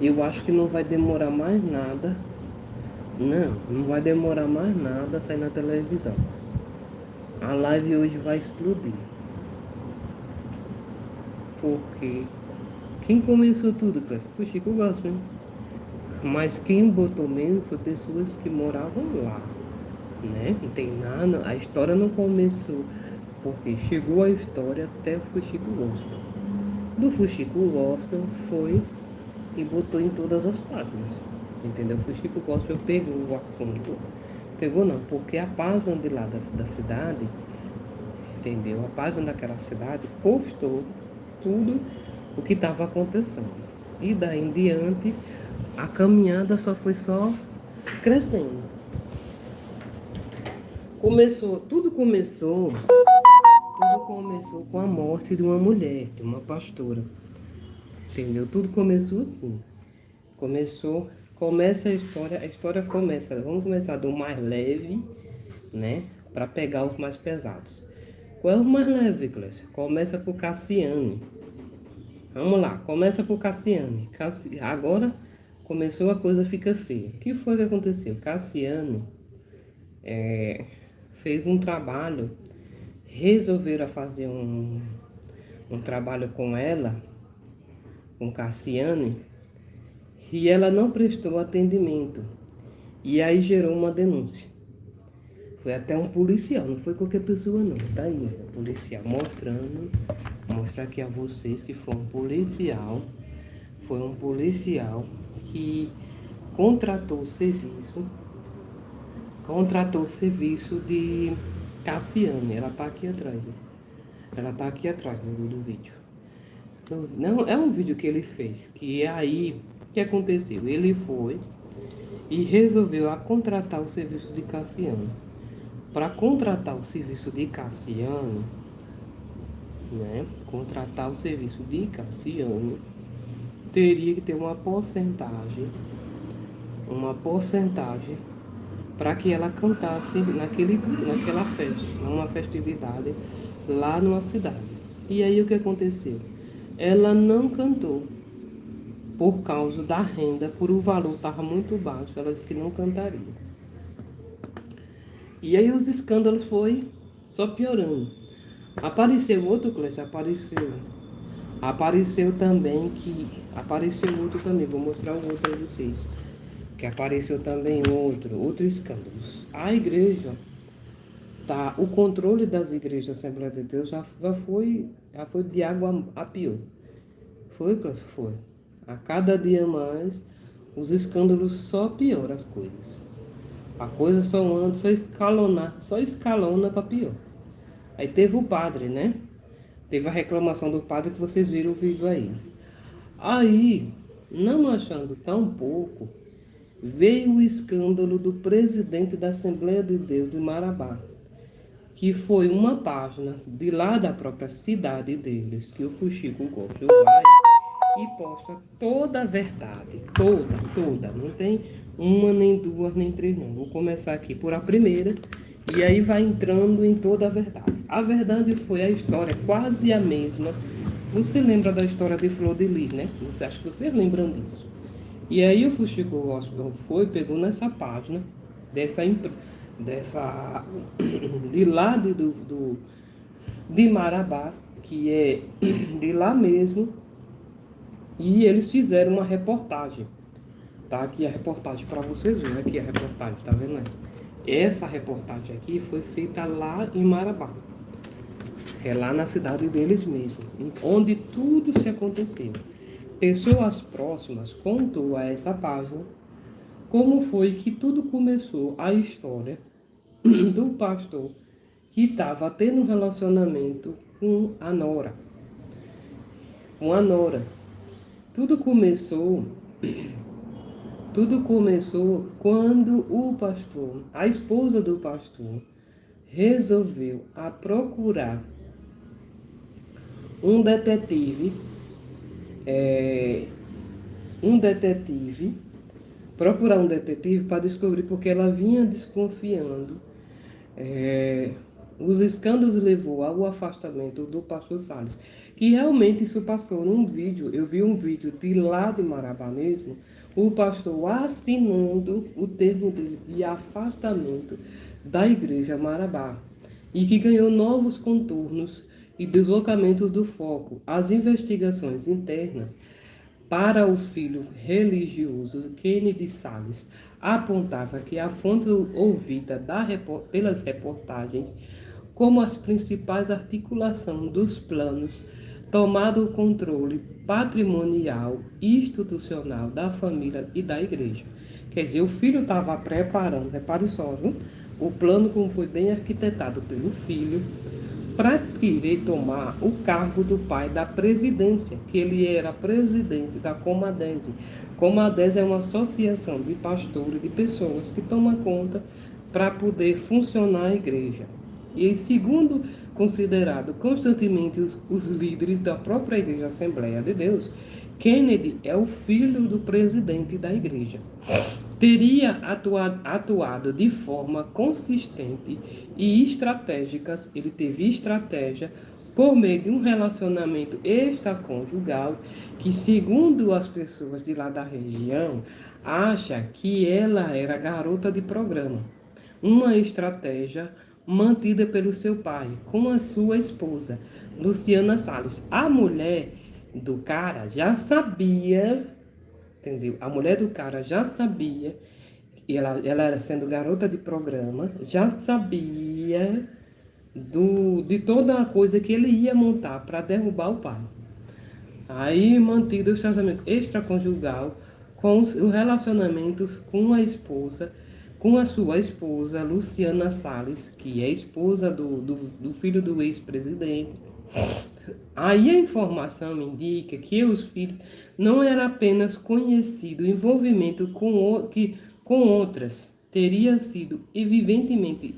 Eu acho que não vai demorar mais nada. Não vai demorar mais nada a sair na televisão. A live hoje vai explodir. Porque quem começou tudo, Clécio, foi Chico Gospel. Mas quem botou mesmo foi pessoas que moravam lá, né? Não tem nada, a história não começou porque chegou a história até o Fuxico Gospel. Do Fuxico Gospel foi e botou em todas as páginas, entendeu? O Fuxico Gospel pegou o assunto, pegou não, porque a página de lá da cidade, entendeu? A página daquela cidade postou tudo o que estava acontecendo. E daí em diante, a caminhada só crescendo. Tudo começou com a morte de uma mulher, de uma pastora. Entendeu? Tudo começou assim. Começa a história começa. Vamos começar do mais leve, né? Para pegar os mais pesados. Qual é o mais leve, Clécio? Começa por Cassiane. Vamos lá, começa por Cassiane. Agora começou a coisa fica feia. O que foi que aconteceu? Cassiane fez um trabalho, resolveram fazer um trabalho com ela, com Cassiane, e ela não prestou atendimento. E aí gerou uma denúncia. Foi até um policial, não foi qualquer pessoa não. Tá aí, ó, policial mostrar aqui a vocês que foi um policial que contratou o serviço, contratou o serviço de Cassiane. Ela tá aqui atrás, né? Ela tá aqui atrás do vídeo. Não, é um vídeo que ele fez, que é aí o que aconteceu. Ele foi e resolveu a contratar o serviço de Cassiano. Para contratar o serviço de Cassiano, né? Contratar o serviço de Cassiano, teria que ter uma porcentagem para que ela cantasse naquela festa, numa festividade lá numa cidade. E aí o que aconteceu? Ela não cantou por causa da renda, por o valor estava muito baixo, ela disse que não cantaria. E aí os escândalos foi só piorando. Apareceu outro, Cleiton, apareceu também apareceu outro também, vou mostrar o outro para vocês. Que apareceu também outro escândalo. A igreja, tá, o controle das igrejas da Assembleia de Deus já foi de água a pior. Foi, Cleiton, foi. A cada dia mais, os escândalos só pioram as coisas. A coisa só anda, só escalona para pior. Aí teve o padre, né? Teve a reclamação do padre que vocês viram o vídeo aí. Aí, não achando tão pouco, veio o escândalo do presidente da Assembleia de Deus de Marabá, que foi uma página de lá da própria cidade deles, que o Fuxico Gosto vai e posta toda a verdade, toda, não tem uma, nem duas, nem três, não. Vou começar aqui por a primeira, e aí vai entrando em toda a verdade. A verdade foi a história quase a mesma. Você lembra da história de Flor de Lis, né? Você acha que vocês lembram disso? E aí o Fuxico Gospel pegou nessa página, dessa de lá de Marabá, que é de lá mesmo, e eles fizeram uma reportagem. Tá aqui a reportagem para vocês verem. Aqui a reportagem, tá vendo aí? Essa reportagem aqui foi feita lá em Marabá. É lá na cidade deles mesmo, onde tudo se aconteceu. Pessoas próximas contou a essa página como foi que tudo começou, a história do pastor que estava tendo um relacionamento com a Nora. Tudo começou Tudo começou quando a esposa do pastor, resolveu a procurar um detetive, é, um detetive, para descobrir porque ela vinha desconfiando, é, Os escândalos levou ao afastamento do pastor Salles, que realmente isso passou num vídeo, eu vi um vídeo de lá de Marabá mesmo, o pastor assinando o termo dele de afastamento da igreja Marabá, e que ganhou novos contornos e deslocamentos do foco. As investigações internas para o filho religioso Kennedy Salles apontava que a fonte ouvida pelas reportagens como as principais articulações dos planos, tomado o controle patrimonial e institucional da família e da igreja. Quer dizer, o filho estava preparando, repare só, viu? O plano como foi bem arquitetado pelo filho, para querer tomar o cargo do pai da Previdência, que ele era presidente da Comadese. Comadese é uma associação de pastores, de pessoas que tomam conta para poder funcionar a igreja. E segundo considerado constantemente os líderes da própria Igreja Assembleia de Deus, Kennedy é o filho do presidente da igreja. Teria atuado de forma consistente e estratégica, ele teve estratégia por meio de um relacionamento extraconjugal que, segundo as pessoas de lá da região, acha que ela era garota de programa. Uma estratégia mantida pelo seu pai com a sua esposa, Luciana Salles. A mulher do cara já sabia, entendeu? A mulher do cara já sabia, e ela era sendo garota de programa, já sabia de toda a coisa que ele ia montar para derrubar o pai. Aí mantido o casamento extraconjugal com os relacionamentos com a esposa, com a sua esposa Luciana Salles, que é esposa do filho do ex-presidente. Aí a informação indica que os filhos não era apenas conhecido, o envolvimento com outras teria sido evidentemente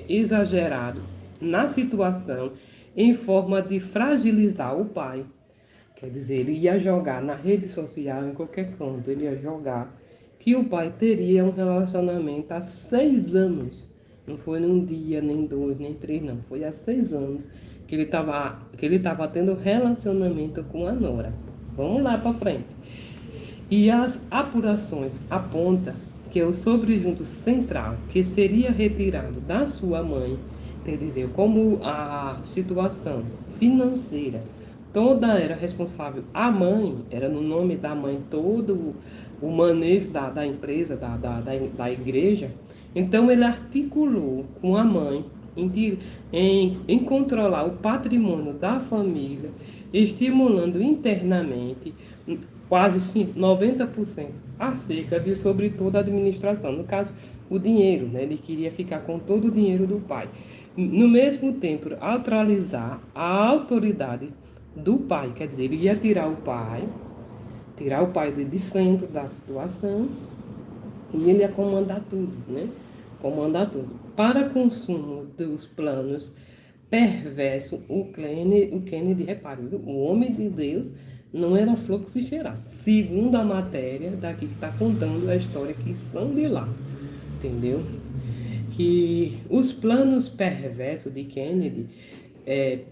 exagerado na situação em forma de fragilizar o pai. Quer dizer, ele ia jogar na rede social, em qualquer canto, ele ia jogar que o pai teria um relacionamento há 6 anos. Não foi num dia, nem 2, nem 3, não. Foi há 6 anos que ele estava tendo relacionamento com a nora. Vamos lá para frente. E as apurações apontam que o sobrejunto central, que seria retirado da sua mãe, quer dizer, como a situação financeira toda era responsável, era no nome da mãe todo o manejo da empresa, da igreja. Então ele articulou com a mãe em controlar o patrimônio da família, estimulando internamente quase 90% acerca de sobre toda a administração. No caso, o dinheiro, né? Ele queria ficar com todo o dinheiro do pai. No mesmo tempo, neutralizar a autoridade do pai, quer dizer, ele ia tirar o pai de centro da situação e ele ia comandar tudo, né? Comandar tudo. Para consumo dos planos perversos, o Kennedy, repare, o homem de Deus não era flor que se cheirasse. Segundo a matéria daqui que está contando a história que são de lá, entendeu? Que os planos perversos de Kennedy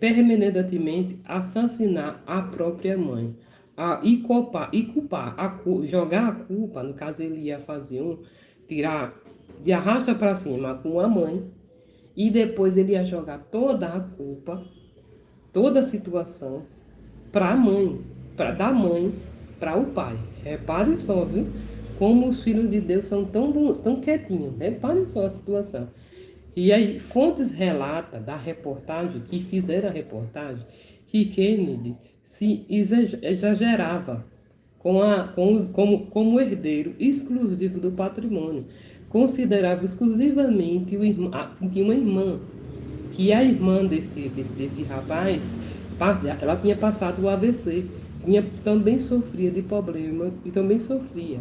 permanentemente assassinar a própria mãe jogar a culpa, no caso ele ia fazer tirar de arrasta para cima com a mãe e depois ele ia jogar toda a culpa, toda a situação para a mãe, da mãe para o pai. Repare só, viu? Como os filhos de Deus são tão quietinhos. Repare só a situação. E aí, fontes relatam da reportagem, que fizeram a reportagem, que Kennedy se exagerava como herdeiro exclusivo do patrimônio. Considerava exclusivamente uma irmã, que a irmã desse rapaz, ela tinha passado o AVC, também sofria de problema e também sofria.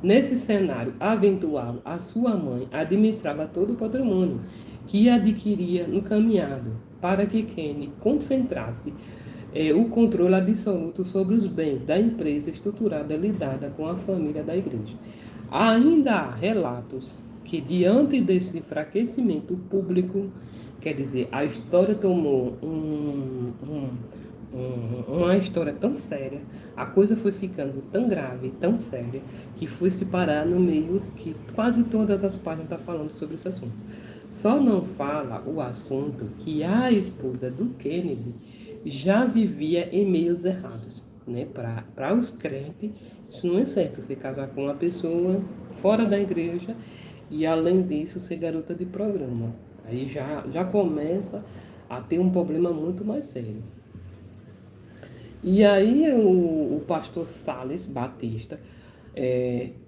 Nesse cenário aventual, a sua mãe administrava todo o patrimônio que adquiria no caminhado para que Kenny concentrasse o controle absoluto sobre os bens da empresa estruturada lidada com a família da igreja. Ainda há relatos que, diante desse enfraquecimento público Quer dizer, a história tomou uma história tão séria, a coisa foi ficando tão grave, tão séria, que foi se parar no meio que quase todas as páginas estão falando sobre esse assunto. Só não fala o assunto que a esposa do Kennedy já vivia em meios errados, né? Para os crentes, isso não é certo, você casar com uma pessoa fora da igreja e, além disso, ser garota de programa. Aí já começa a ter um problema muito mais sério. E aí o pastor Sales Batista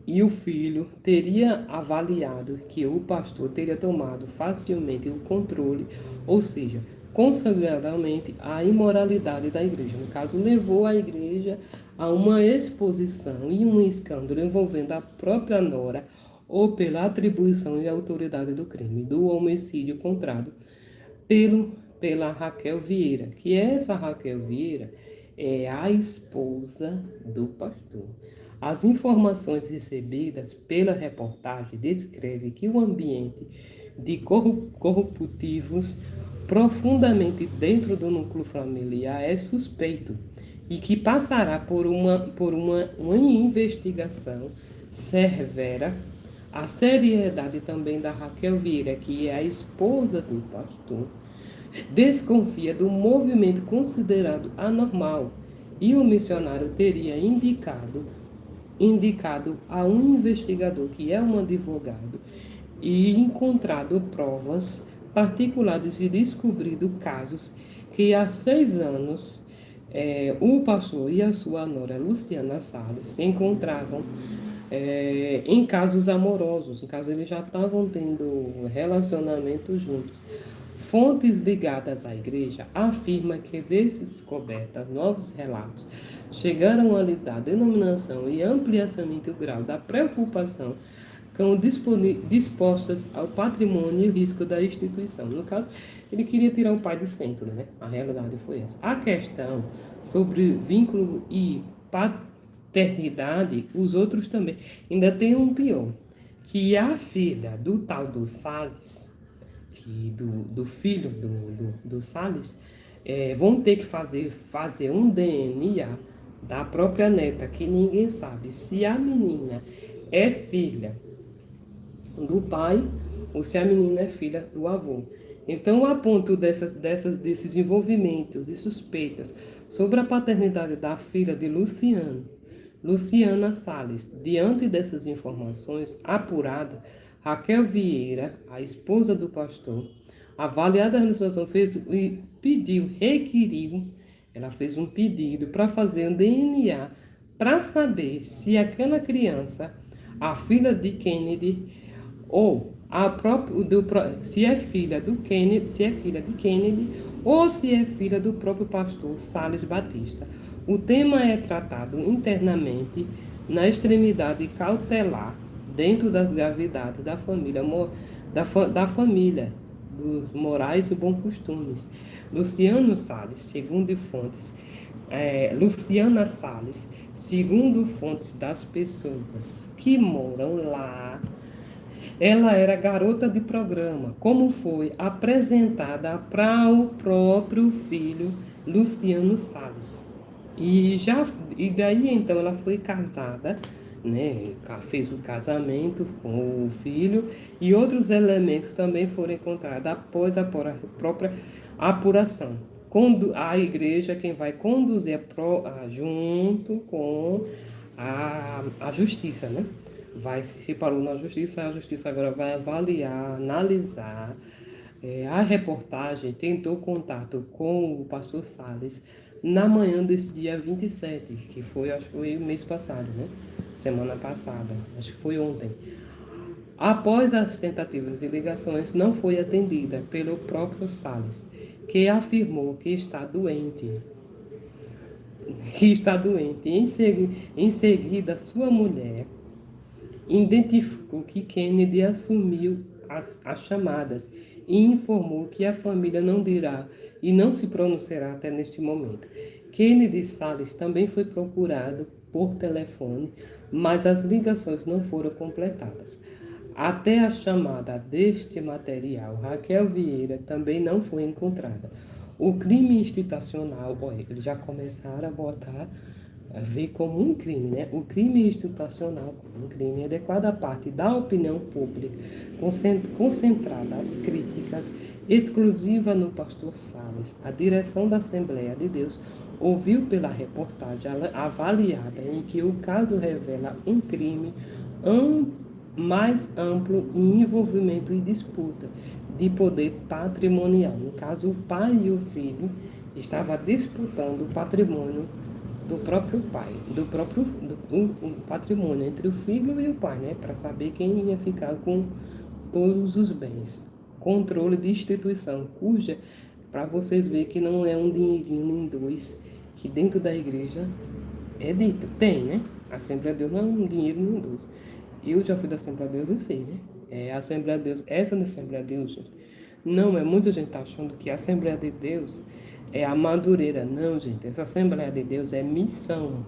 e o filho teria avaliado que o pastor teria tomado facilmente o controle, ou seja, consagradamente a imoralidade da igreja. No caso, levou a igreja a uma exposição e um escândalo envolvendo a própria nora ou pela atribuição e autoridade do crime, do homicídio encontrado pela Raquel Vieira, que essa Raquel Vieira é a esposa do pastor. As informações recebidas pela reportagem descrevem que o ambiente de corruptivos profundamente dentro do núcleo familiar é suspeito e que passará por uma investigação severa. A seriedade também da Raquel Vieira, que é a esposa do pastor, desconfia do movimento considerado anormal e o missionário teria indicado a um investigador que é um advogado e encontrado provas particulares e descobrido casos que há 6 anos o pastor e a sua nora Luciana Salles se encontravam em casos amorosos, em caso eles já estavam tendo relacionamento juntos. Fontes ligadas à igreja afirmam que descobertas novos relatos chegaram a lhe dar denominação e ampliação do grau da preocupação com dispostas ao patrimônio e risco da instituição. No caso, ele queria tirar o pai do centro, né? A realidade foi essa. A questão sobre vínculo e paternidade, os outros também. Ainda tem um pior, que a filha do tal do Salles, do filho do Salles, vão ter que fazer um DNA da própria neta, que ninguém sabe se a menina é filha do pai ou se a menina é filha do avô. Então, a ponto desses envolvimentos e suspeitas sobre a paternidade da filha de Luciana Salles, diante dessas informações apuradas, Raquel Vieira, a esposa do pastor, avaliada a situação, ela fez um pedido para fazer um DNA para saber se aquela criança, a filha de Kennedy, ou se é filha do Kennedy, se é filha de Kennedy, ou se é filha do próprio pastor Sales Batista. O tema é tratado internamente na extremidade cautelar, dentro das gravidades da família, da família dos morais e bons costumes. Luciana Salles, segundo fontes das pessoas que moram lá, ela era garota de programa, como foi apresentada para o próprio filho Luciano Salles. E daí então ela foi casada, né? Fez o casamento com o filho e outros elementos também foram encontrados após a própria apuração. A igreja quem vai conduzir junto com a justiça, né? Se parou na justiça, a justiça agora vai avaliar, analisar. A reportagem tentou contato com o pastor Salles na manhã desse dia 27, acho que foi o mês passado, né? Semana passada, acho que foi ontem. Após as tentativas de ligações, não foi atendida pelo próprio Salles, que afirmou que está doente. Em seguida, sua mulher identificou que Kennedy assumiu as chamadas e informou que a família não dirá e não se pronunciará até neste momento. Kennedy Salles também foi procurado por telefone, mas as ligações não foram completadas. Até a chamada deste material, Raquel Vieira, também não foi encontrada. O crime institucional, olha, eles já começaram a botar, a ver como um crime, né? O crime institucional como um crime adequado à parte da opinião pública, concentrada as críticas exclusiva no pastor Salles. A direção da Assembleia de Deus ouviu pela reportagem avaliada em que o caso revela um crime mais amplo em envolvimento e disputa de poder patrimonial. No caso, o pai e o filho estavam disputando o patrimônio do próprio pai, o patrimônio entre o filho e o pai, né, para saber quem ia ficar com todos os bens. Controle de instituição, cuja, para vocês verem que não é um dinheirinho nem dois, que dentro da igreja é dito, tem, né? A Assembleia de Deus não é um dinheiro nem dois. Eu já fui da Assembleia de Deus e sei, né? A Assembleia de Deus, essa da Assembleia de Deus, gente, não é, muita gente tá achando que a Assembleia de Deus é a Madureira. Não, gente, essa Assembleia de Deus é missão.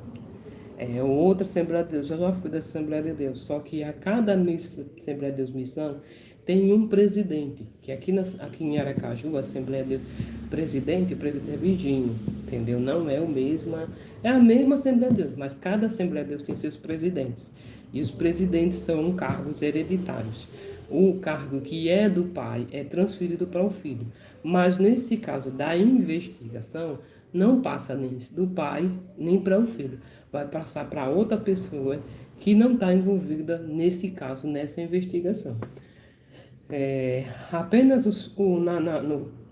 É outra Assembleia de Deus, eu já fui da Assembleia de Deus, só que a cada Assembleia de Deus missão tem um presidente, que aqui em Aracaju, a Assembleia de Deus, o presidente é Virgínio, entendeu? Não é o mesmo, é a mesma Assembleia de Deus, mas cada Assembleia de Deus tem seus presidentes, e os presidentes são cargos hereditários. O cargo que é do pai é transferido para o filho, mas nesse caso da investigação, não passa nem do pai, nem para o filho. Vai passar para outra pessoa que não está envolvida nesse caso, nessa investigação.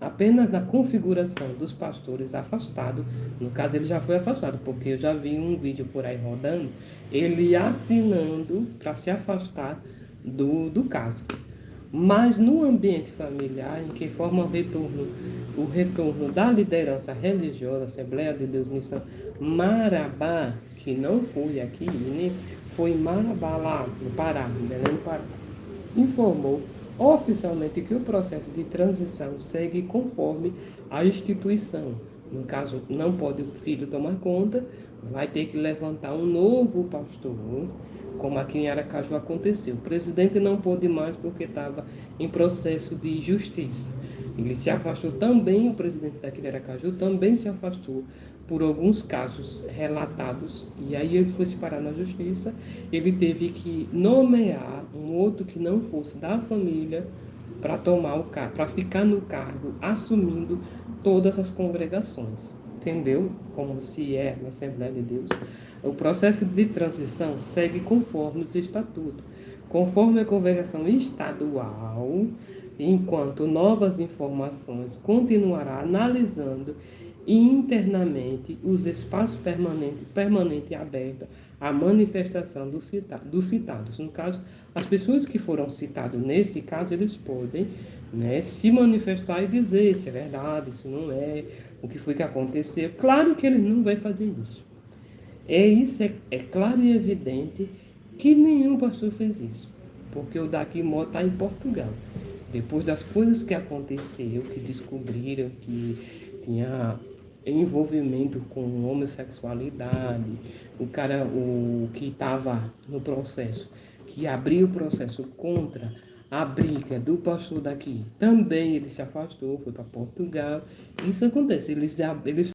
Apenas na configuração dos pastores afastados, no caso ele já foi afastado, porque eu já vi um vídeo por aí rodando, ele assinando para se afastar do caso. Mas no ambiente familiar, em que forma o retorno da liderança religiosa, Assembleia de Deus Missão Marabá, que não foi aqui, né? Foi em Marabá, lá no Pará, no Belém do Pará, informou oficialmente que o processo de transição segue conforme a instituição. No caso, não pode o filho tomar conta, vai ter que levantar um novo pastor, como aqui em Aracaju aconteceu. O presidente não pôde mais porque estava em processo de justiça. Ele se afastou também, o presidente daqui de Aracaju também se afastou por alguns casos relatados, e aí ele foi se parar na justiça, ele teve que nomear um outro que não fosse da família para tomar o cargo, para ficar no cargo, assumindo todas as congregações. Entendeu? Como se é na Assembleia de Deus. O processo de transição segue conforme os estatutos, conforme a congregação estadual, enquanto novas informações continuará analisando internamente os espaços permanente abertos à manifestação dos citados. No caso, as pessoas que foram citadas nesse caso, eles podem, né, se manifestar e dizer se é verdade, se não é, o que foi que aconteceu. Claro que ele não vai fazer isso. É claro e evidente que nenhum pastor fez isso, porque o daqui está em Portugal. Depois das coisas que aconteceu, que descobriram que tinha envolvimento com homossexualidade, o que estava no processo, que abriu o processo contra a briga do pastor daqui, também ele se afastou, foi para Portugal. Isso acontece, eles